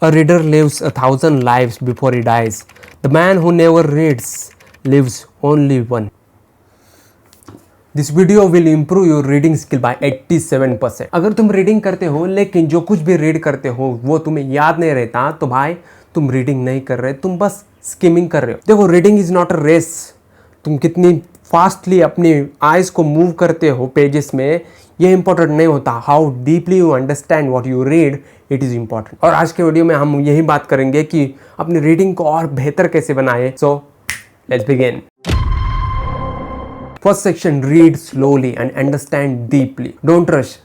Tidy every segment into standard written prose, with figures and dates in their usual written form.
A reader lives 1,000 lives before he dies. The man who never reads lives only one. This video will improve your reading skill by 87%. अगर तुम reading करते हो लेकिन जो कुछ भी रीड करते हो वो तुम्हें याद नहीं रहता तो भाई तुम रीडिंग नहीं कर रहे, तुम बस स्किमिंग कर रहे हो। देखो, reading is not a race. तुम कितनी फास्टली अपनी आइज को मूव करते हो पेजेस में, ये इंपॉर्टेंट नहीं होता। How deeply you understand what you read, it is important. और आज के वीडियो में हम यही बात करेंगे कि अपनी रीडिंग को और बेहतर कैसे बनाए। So let's begin. First section, read slowly and understand deeply, don't rush.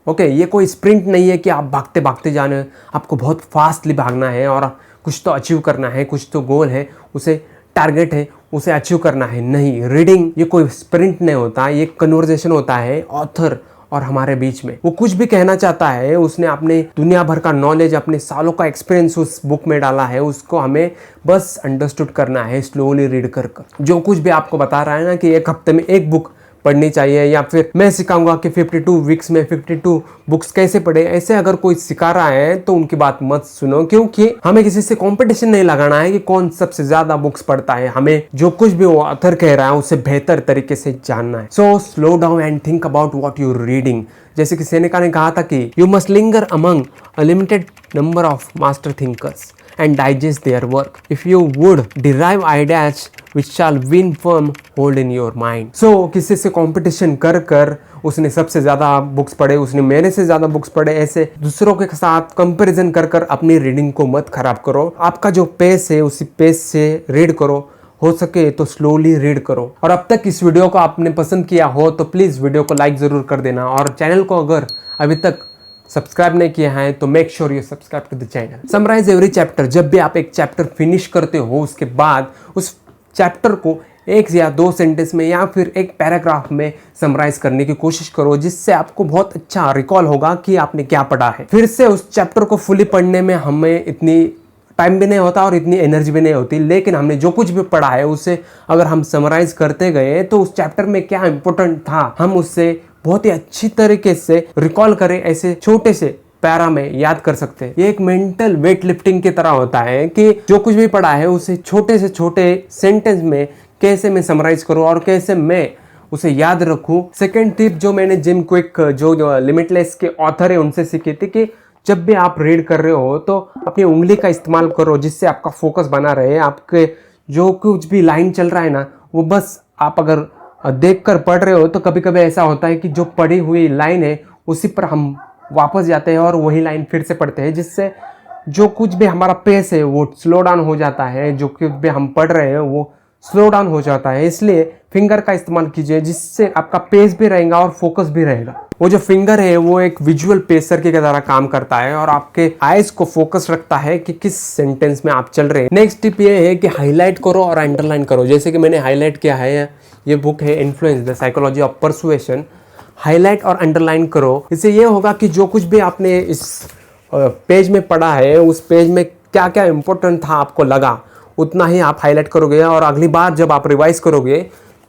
Okay, ये कोई स्प्रिंट नहीं है कि आप भागते भागते जाने, आपको बहुत फास्टली भागना है और कुछ तो अचीव करना है, कुछ तो गोल है, उसे टारगेट है, उसे अचीव करना है। नहीं, रीडिंग ये कोई स्प्रिंट नहीं होता, ये कन्वर्सेशन होता है ऑथर और हमारे बीच में। वो कुछ भी कहना चाहता है, उसने अपने दुनिया भर का नॉलेज, अपने सालों का एक्सपीरियंस उस बुक में डाला है, उसको हमें बस अंडरस्टूड करना है स्लोली रीड कर। जो कुछ भी आपको बता रहा है ना कि एक हफ्ते में एक बुक पढ़नी चाहिए, या फिर मैं सिखाऊंगा कि 52 वीक्स में 52 बुक्स कैसे पढ़े, ऐसे अगर कोई सिखा रहा है तो उनकी बात मत सुनो, क्योंकि हमें किसी से कंपटीशन नहीं लगाना है कि कौन सबसे ज्यादा बुक्स पढ़ता है। हमें जो कुछ भी वो ऑथर कह रहा है उसे बेहतर तरीके से जानना है। So slow down and think about what you reading. जैसे कि सेनेका ने कहा था कि you must linger among a limited number of master thinkers and digest their work. If you would derive ideas which shall win firm hold in your mind. So किसी से competition कर कर उसने सबसे ज़्यादा बुक्स पढ़े, उसने मेरे से ज़्यादा बुक्स पढ़े, ऐसे दूसरों के साथ कंपैरिजन कर कर अपनी रीडिंग को मत खराब करो। आपका जो पेस है उसी पेस से रीड करो, हो सके तो स्लोली रीड करो। और अब तक इस वीडियो को आपने पसंद किया हो तो प्लीज़ वीडियो को लाइक ज़रूर कर देना, और चैनल को अगर अभी तक सब्सक्राइब नहीं किया है तो make sure you subscribe to the channel. Summarise every chapter. जब भी आप एक चैप्टर फिनिश करते हो उसके बाद उस चैप्टर को एक या दो सेंटेंस में या फिर एक पैराग्राफ में समराइज करने की कोशिश करो, जिससे आपको बहुत अच्छा रिकॉल होगा कि आपने क्या पढ़ा है। फिर से उस चैप्टर को फुली पढ़ने में हमें इतनी टाइम भी नहीं होता और इतनी एनर्जी भी नहीं होती, लेकिन हमने जो कुछ भी पढ़ा है उसे अगर हम समराइज करते गए तो उस चैप्टर में क्या इंपॉर्टेंट था हम उससे बहुत ही अच्छी तरीके से रिकॉल करें, ऐसे छोटे से पैरा में याद कर सकते हैं। ये एक मेंटल वेट लिफ्टिंग की तरह होता है कि जो कुछ भी पढ़ा है उसे छोटे से छोटे सेंटेंस में कैसे मैं समराइज करूं और कैसे मैं उसे याद रखूं। सेकेंड टिप जो मैंने जिम क्विक जो लिमिटलेस के ऑथर है उनसे सीखी थी कि जब भी आप रीड कर रहे हो तो अपनी उंगली का इस्तेमाल करो, जिससे आपका फोकस बना रहे। आपके जो कुछ भी लाइन चल रहा है ना, वो बस आप अगर देख कर पढ़ रहे हो तो कभी कभी ऐसा होता है कि जो पढ़ी हुई लाइन है उसी पर हम वापस जाते हैं और वही लाइन फिर से पढ़ते हैं, जिससे जो कुछ भी हमारा पेस है वो स्लो डाउन हो जाता है, जो कुछ भी हम पढ़ रहे हैं वो स्लो डाउन हो जाता है। इसलिए फिंगर का इस्तेमाल कीजिए, जिससे आपका पेस भी रहेगा और फोकस भी रहेगा। वो जो फिंगर है वो एक विजुअल पेसर की तरह काम करता है और आपके आइज को फोकस रखता है कि किस सेंटेंस में आप चल रहे हैं। नेक्स्ट टिप ये है कि हाईलाइट करो और अंडरलाइन करो। जैसे कि मैंने हाईलाइट किया है, ये बुक है influence the psychology of persuasion. Highlight और अंडरलाइन करो, इससे ये होगा कि जो कुछ भी आपने इस पेज में पढ़ा है उस पेज में क्या क्या इंपॉर्टेंट था आपको लगा, उतना ही आप हाईलाइट करोगे, और अगली बार जब आप रिवाइज करोगे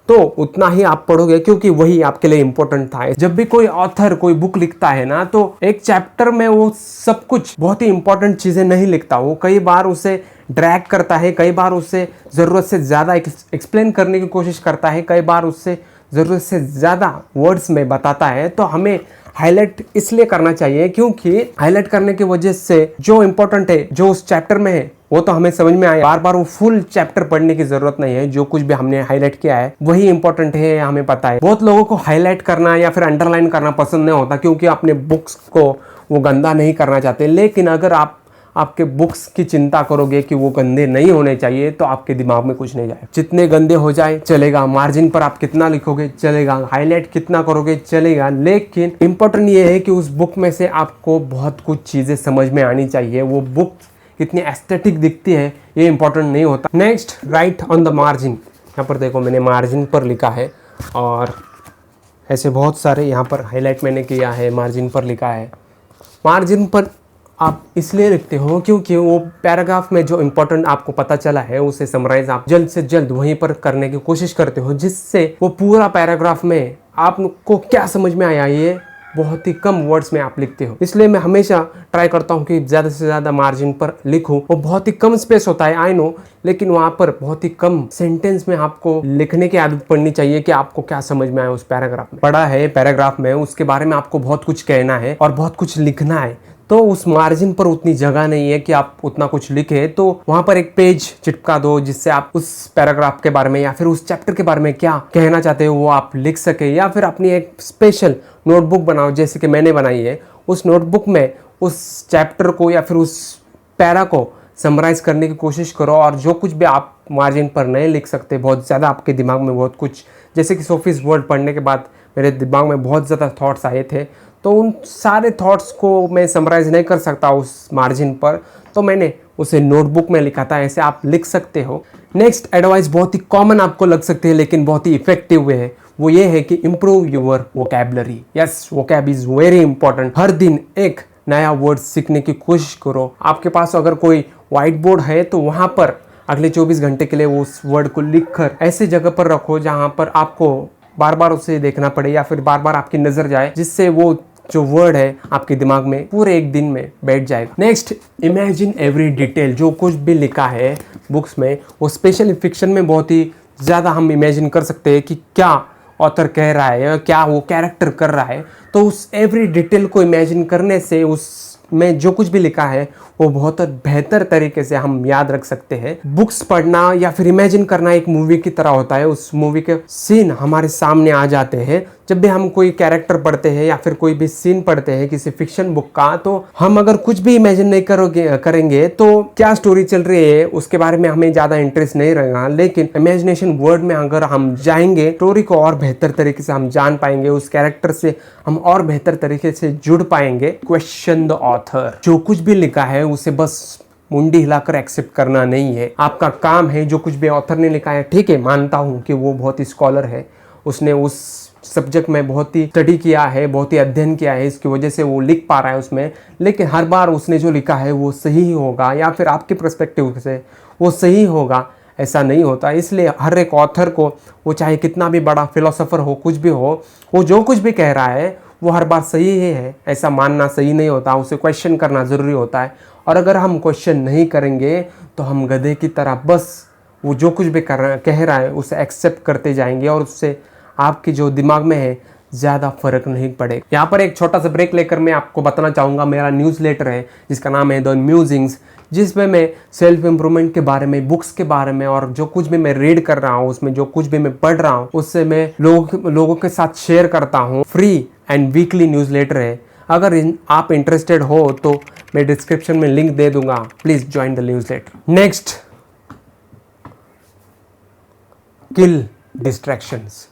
तो उतना ही आप पढ़ोगे, क्योंकि वही आपके लिए इंपॉर्टेंट था। जब भी कोई ऑथर कोई बुक लिखता है ना तो एक चैप्टर में वो सब कुछ बहुत ही इंपॉर्टेंट चीजें नहीं लिखता, वो कई बार उसे ड्रैग करता है, कई बार उससे ज़रूरत से ज़्यादा एक्सप्लेन करने की कोशिश करता है, कई बार उससे ज़रूरत से ज़्यादा वर्ड्स में बताता है। तो हमें हाईलाइट इसलिए करना चाहिए क्योंकि हाईलाइट करने की वजह से जो इंपॉर्टेंट है, जो उस चैप्टर में है, वो तो हमें समझ में आए। बार बार वो फुल चैप्टर पढ़ने की जरूरत नहीं है, जो कुछ भी हमने हाईलाइट किया है वही इंपॉर्टेंट है, हमें पता है। बहुत लोगों को हाईलाइट करना या फिर अंडरलाइन करना पसंद नहीं होता, क्योंकि अपने बुक्स को वो गंदा नहीं करना चाहते। लेकिन अगर आप आपके बुक्स की चिंता करोगे कि वो गंदे नहीं होने चाहिए तो आपके दिमाग में कुछ नहीं जाए। जितने गंदे हो जाए चलेगा, मार्जिन पर आप कितना लिखोगे चलेगा, हाईलाइट कितना करोगे चलेगा, लेकिन इंपॉर्टेंट ये है कि उस बुक में से आपको बहुत कुछ चीज़ें समझ में आनी चाहिए। वो बुक कितनी एस्थेटिक दिखती है ये इंपॉर्टेंट नहीं होता। Next, right on the margin. यहाँ पर देखो मैंने मार्जिन पर लिखा है, और ऐसे बहुत सारे यहाँ पर हाईलाइट मैंने किया है, मार्जिन पर लिखा है। मार्जिन पर आप इसलिए लिखते हो क्योंकि वो पैराग्राफ में जो इंपॉर्टेंट आपको पता चला है उसे समराइज आप जल्द से जल्द वहीं पर करने की कोशिश करते हो, जिससे वो पूरा पैराग्राफ में आपको क्या समझ में आया ये बहुत ही कम वर्ड्स में आप लिखते हो। इसलिए मैं हमेशा ट्राई करता हूँ कि ज़्यादा से ज़्यादा मार्जिन पर लिखूँ। वो बहुत ही कम स्पेस होता है, आई नो, लेकिन वहाँ पर बहुत ही कम सेंटेंस में आपको लिखने की आदत पड़नी चाहिए कि आपको क्या समझ में आए उस पैराग्राफ में। पढ़ा है पैराग्राफ में, उसके बारे में आपको बहुत कुछ कहना है और बहुत कुछ लिखना है, तो उस मार्जिन पर उतनी जगह नहीं है कि आप उतना कुछ लिखे। तो वहां पर एक पेज चिपका दो जिससे आप उस पैराग्राफ के बारे में या फिर उस चैप्टर के बारे में क्या कहना चाहते हो वो आप लिख सके। या फिर अपनी एक स्पेशल नोटबुक बनाओ जैसे कि मैंने बनाई है। उस नोटबुक में उस चैप्टर को या फिर उस पैरा को समराइज करने की कोशिश करो, और जो कुछ भी आप मार्जिन पर नहीं लिख सकते, बहुत ज़्यादा आपके दिमाग में बहुत कुछ, जैसे कि सोफीज वर्ल्ड पढ़ने के बाद मेरे दिमाग में बहुत ज़्यादा थॉट्स आए थे, तो उन सारे थॉट्स को मैं समराइज़ नहीं कर सकता उस मार्जिन पर, तो मैंने उसे नोटबुक में लिखा था। ऐसे आप लिख सकते हो। नेक्स्ट एडवाइस बहुत ही कॉमन आपको लग सकती है लेकिन बहुत ही इफेक्टिव वे है, वो ये है कि improve your vocabulary. Yes, vocab is very important. हर दिन एक नया वर्ड सीखने की कोशिश करो। आपके पास अगर कोई व्हाइट बोर्ड है तो वहाँ पर अगले 24 घंटे के लिए वो उस वर्ड को लिखकर ऐसे जगह पर रखो जहाँ पर आपको बार बार उसे देखना पड़े या फिर बार बार आपकी नज़र जाए, जिससे वो जो वर्ड है आपके दिमाग में पूरे एक दिन में बैठ जाएगा। Next, imagine every detail. जो कुछ भी लिखा है बुक्स में, वो स्पेशली फिक्शन में बहुत ही ज़्यादा हम इमेजिन कर सकते हैं कि क्या ऑथर कह रहा है या क्या वो कैरेक्टर कर रहा है। तो उस एवरी डिटेल को इमेजिन करने से उसमें जो कुछ भी लिखा है वो बहुत बेहतर तरीके से हम याद रख सकते हैं। बुक्स पढ़ना या फिर इमेजिन करना एक मूवी की तरह होता है। उस मूवी के सीन हमारे सामने आ जाते हैं। जब भी हम कोई कैरेक्टर पढ़ते हैं या फिर कोई भी सीन पढ़ते हैं किसी फिक्शन बुक का, तो हम अगर कुछ भी इमेजिन नहीं करेंगे तो क्या स्टोरी चल रही है उसके बारे में हमें ज़्यादा इंटरेस्ट नहीं रहेगा। लेकिन इमेजिनेशन वर्ड में अगर हम जाएंगे, स्टोरी को और बेहतर तरीके से हम जान पाएंगे, उस कैरेक्टर से हम और बेहतर तरीके से जुड़ पाएंगे। Question the author. जो कुछ भी लिखा है उसे बस मुंडी हिलाकर एक्सेप्ट करना नहीं है। आपका काम है जो कुछ भी ऑथर ने लिखा है, ठीक है, मानता हूँ कि वो बहुत ही स्कॉलर है, उसने उस सब्जेक्ट में बहुत ही स्टडी किया है, बहुत ही अध्ययन किया है, इसकी वजह से वो लिख पा रहा है उसमें। लेकिन हर बार उसने जो लिखा है वो सही ही होगा या फिर आपके पर्सपेक्टिव से वो सही होगा, ऐसा नहीं होता। इसलिए हर एक ऑथर को, वो चाहे कितना भी बड़ा फिलोसोफर हो, कुछ भी हो, वो जो कुछ भी कह रहा है वो हर बार सही ही है ऐसा मानना सही नहीं होता। उसे क्वेश्चन करना ज़रूरी होता है। और अगर हम क्वेश्चन नहीं करेंगे तो हम गधे की तरह बस वो जो कुछ भी कह रहा है उसे एक्सेप्ट करते जाएंगे और उससे आपकी जो दिमाग में है ज़्यादा फर्क नहीं पड़ेगा। यहाँ पर एक छोटा सा ब्रेक लेकर मैं आपको बताना चाहूँगा, मेरा न्यूज़लेटर है जिसका नाम है द म्यूजिंग्स, जिसमें मैं सेल्फ इम्प्रूवमेंट के बारे में, बुक्स के बारे में और जो कुछ भी मैं रीड कर रहा हूँ, उसमें जो कुछ भी मैं पढ़ रहा हूँ उससे मैं लोगों के साथ शेयर करता हूँ। फ्री एंड वीकली न्यूज़लेटर है। अगर आप इंटरेस्टेड हो तो मैं डिस्क्रिप्शन में लिंक दे दूंगा, please join the newsletter. Next, kill distractions.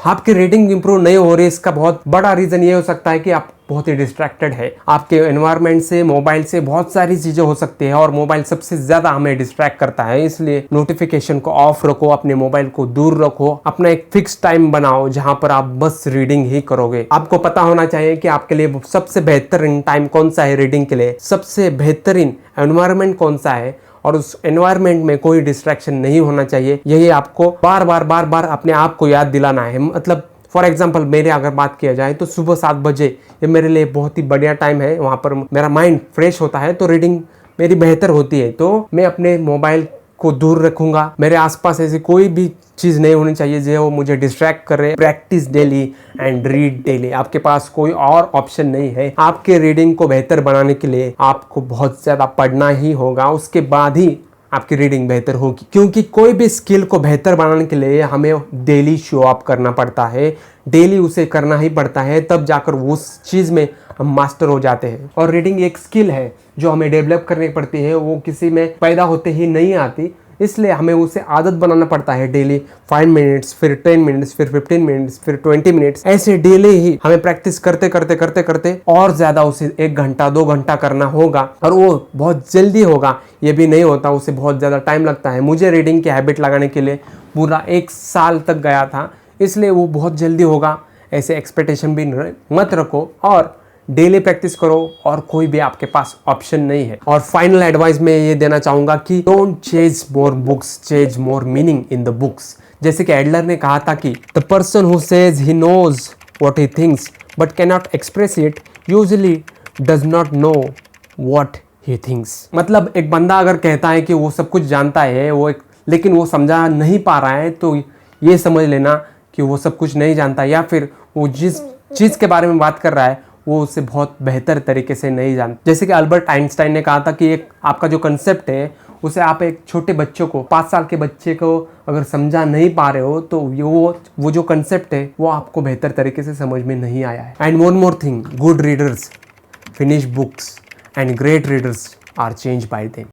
आपकी रीडिंग इंप्रूव नहीं हो रही, इसका बहुत बड़ा रीजन ये हो सकता है कि आप बहुत ही डिस्ट्रैक्टेड है। आपके एनवायरनमेंट से, मोबाइल से बहुत सारी चीजें हो सकती है और मोबाइल सबसे ज्यादा हमें डिस्ट्रैक्ट करता है। इसलिए नोटिफिकेशन को ऑफ रखो, अपने मोबाइल को दूर रखो, अपना एक फिक्स टाइम बनाओ जहां पर आप बस रीडिंग ही करोगे। आपको पता होना चाहिए कि आपके लिए सबसे बेहतरीन टाइम कौन सा है रीडिंग के लिए, सबसे बेहतरीन एनवायरनमेंट कौन सा है, और उस एनवायरनमेंट में कोई डिस्ट्रैक्शन नहीं होना चाहिए। यही आपको बार बार अपने आप को याद दिलाना है। मतलब फॉर एग्जाम्पल मेरे अगर बात किया जाए तो सुबह 7 बजे ये मेरे लिए बहुत ही बढ़िया टाइम है, वहाँ पर मेरा माइंड फ्रेश होता है तो रीडिंग मेरी बेहतर होती है। तो मैं अपने मोबाइल को दूर रखूंगा, मेरे आसपास ऐसी कोई भी चीज़ नहीं होनी चाहिए जो मुझे डिस्ट्रैक्ट करे। Practice daily and read daily. आपके पास कोई और ऑप्शन नहीं है। आपके रीडिंग को बेहतर बनाने के लिए आपको बहुत ज़्यादा पढ़ना ही होगा, उसके बाद ही आपकी रीडिंग बेहतर होगी। क्योंकि कोई भी स्किल को बेहतर बनाने के लिए हमें डेली शो अप करना पड़ता है, डेली उसे करना ही पड़ता है, तब जाकर उस चीज़ में हम मास्टर हो जाते हैं। और रीडिंग एक स्किल है जो हमें डेवलप करनी पड़ती है, वो किसी में पैदा होते ही नहीं आती। इसलिए हमें उसे आदत बनाना पड़ता है। डेली 5 मिनट्स, फिर 10 मिनट्स, फिर 15 मिनट्स, फिर 20 मिनट्स, ऐसे डेली ही हमें प्रैक्टिस करते करते और ज़्यादा उसे 1 घंटा 2 घंटा करना होगा। और वो बहुत जल्दी होगा ये भी नहीं होता, उसे बहुत ज़्यादा टाइम लगता है। मुझे रीडिंग की हैबिट लगाने के लिए पूरा 1 साल तक गया था, इसलिए वो बहुत जल्दी होगा ऐसे एक्सपेक्टेशन भी मत रखो और डेली प्रैक्टिस करो और कोई भी आपके पास ऑप्शन नहीं है। और फाइनल एडवाइस मैं ये देना चाहूंगा कि don't chase more books, chase more meaning in the books. जैसे कि एडलर ने कहा था कि the person who says he knows what he thinks but cannot express it usually does not know what he thinks। मतलब एक बंदा अगर कहता है कि वो सब कुछ जानता है लेकिन वो समझा नहीं पा रहा है, तो ये समझ लेना कि वो सब कुछ नहीं जानता, या फिर वो जिस चीज़ के बारे में बात कर रहा है वो उससे बहुत बेहतर तरीके से नहीं जानता। जैसे कि अल्बर्ट आइंस्टाइन ने कहा था कि एक आपका जो कंसेप्ट है उसे आप एक छोटे बच्चों को, 5 साल के बच्चे को अगर समझा नहीं पा रहे हो तो वो जो कंसेप्ट है वो आपको बेहतर तरीके से समझ में नहीं आया है। And one more thing, good readers finish books and great readers are change by them.